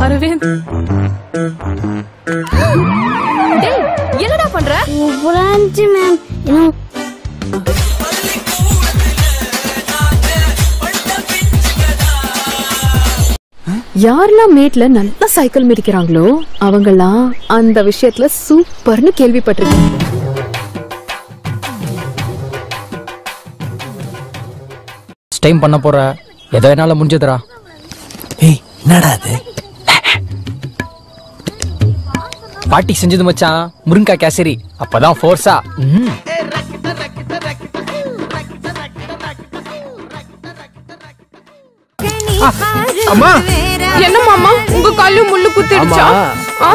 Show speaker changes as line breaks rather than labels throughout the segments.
அரவிந்த் டேய் என்னடா பண்ற?
Branch ma'am.
யாரெல்லாம் மேட்ல நல்லா சைக்கிள் மிதிக்கிறாங்களோ அவங்கெல்லாம் அந்த விஷயத்துல சூப்பர்னு கேள்விப்பட்டிருக்கேன்.
டைம் பண்ண போற ஏதோ என்னால முடிஞ்சதுடா.
ஏய் என்னடா அது?
பாட்டி செஞ்சது மச்சான் முருங்கா கேசரி. அப்பதான் ஃபோர்ஸா.
அம்மா
என்ன மாமா உங்க கால்ல முள்ளு குத்திடுச்சா?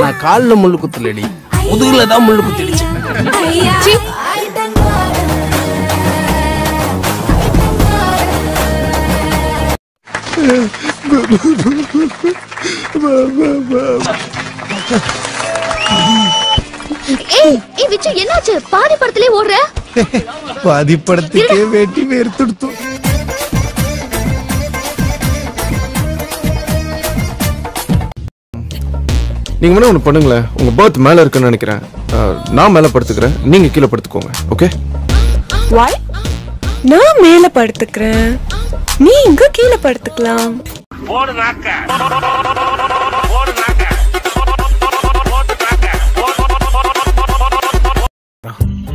நான் கால்ல முள்ளு குத்தலடி, முதுகுல தான் முள்ளு குத்திடுச்சு.
ஏய் விச்சு என்னாச்சு? பாதி படத்திலே ஓடுற.
பாதி படத்துக்கே வேட்டி வேர்த்துடுத்து. நீங்க முன்ன ஒண்ணு பண்ணுங்களேன். உங்க பர்த் மேல இருக்குன்னு நினைக்கிறேன். நான் மேல படுத்துக்கிறேன், நீங்க கீழே படுத்துக்கோங்க. ஓகே?
Why? நான் மேல படுத்துக்கிறேன், நீ இங்க கீழே படுத்துக்கலாம்.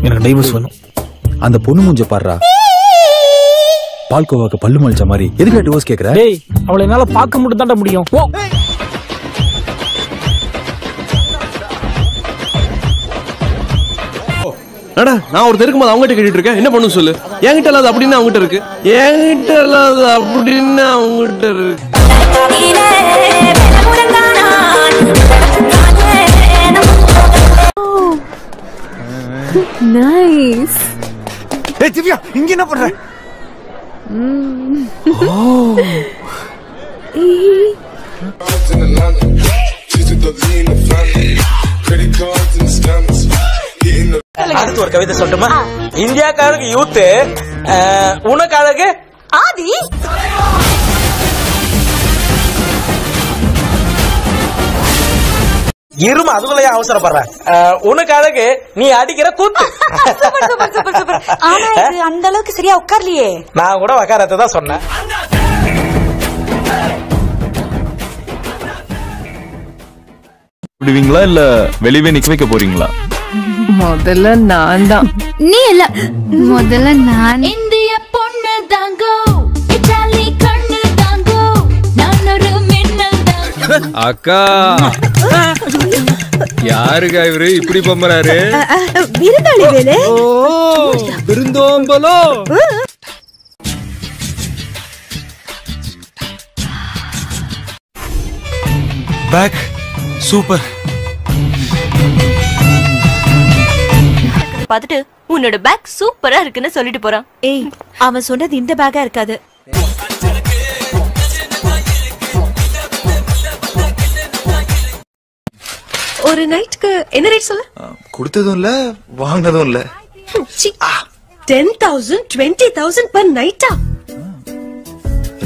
எனக்கு டைவர்ஸ் வேணும். அந்த பொண்ணு மூஞ்ச பாடுறா, பால்கோவாக்கு பல்லு மலிச்ச மாதிரி. எதுக்கு டிவோர்ஸ் கேக்குற?
டேய் அவளை என்னால பார்க்க மட்டும் தான்டா முடியும். ஓ
அடா நான் ஒருத்தர் இருக்கும்போது அவங்ககிட்ட கேட்டுட்டு இருக்கேன். என்ன பண்ணு சொல்லு. என்கிட்ட இல்லாத அப்படின்னு அவங்ககிட்ட இருக்கு, என்கிட்ட இல்லாத அப்படின்னு அவங்ககிட்ட இருக்கு.
நைஸ்.
ஏய் திவ்யா இங்க என்ன பண்ற?
அடுத்து ஒரு கவிதை சொல்லட்டுமா? இந்தியாக்காரருக்கு யூத், உனக்கு அழகு
ஆதி.
இரும அதுக்குள்ளே அவசரப்படுற. உனக்கு அழகு நீ அடிக்கிற கூத்து.
அந்த அளவுக்கு சரியா உட்கார்லையே.
நான் கூட உக்காரத்தை தான் சொன்னேன்.
விடுவீங்களா இல்ல வெளியே நிக்க வைக்க போறீங்களா?
முதல்ல நான் தான்.
நீ இல்ல, முதல்ல நான். இந்திய பொண்ணு தாங்கோ, இட்டாலி கண்ணு தாங்கோ, நான் ஒரு மின்னல் தாங்கோ.
அக்கா யாருக்கா இவரு இப்படி பம்பறாரு?
விருந்தாளி வேலே.
விருந்தோம்பலோ. Bag super.
பாத்துட்டு உன்னோட பேக் சூப்பரா இருக்குன்னு சொல்லிட்டு போறான்.
ஏய் அவன் சொன்னது இந்த பேக்கா இருக்காது. ஒரு நைட்க்கு என்ன ரேட் சொல்ல?
கொடுத்ததும் இல்ல வாங்கினதும் இல்ல.
10,000 20,000 per night.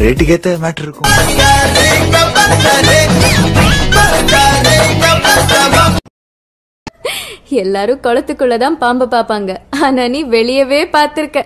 ரேட்டுக்கு ஏத்த மேட்டர் இருக்கும்.
எல்லாரும் குளத்துக்குள்ளதான் பாம்பை பாப்பாங்க, ஆனா நீ வெளியவே பாத்திருக்க.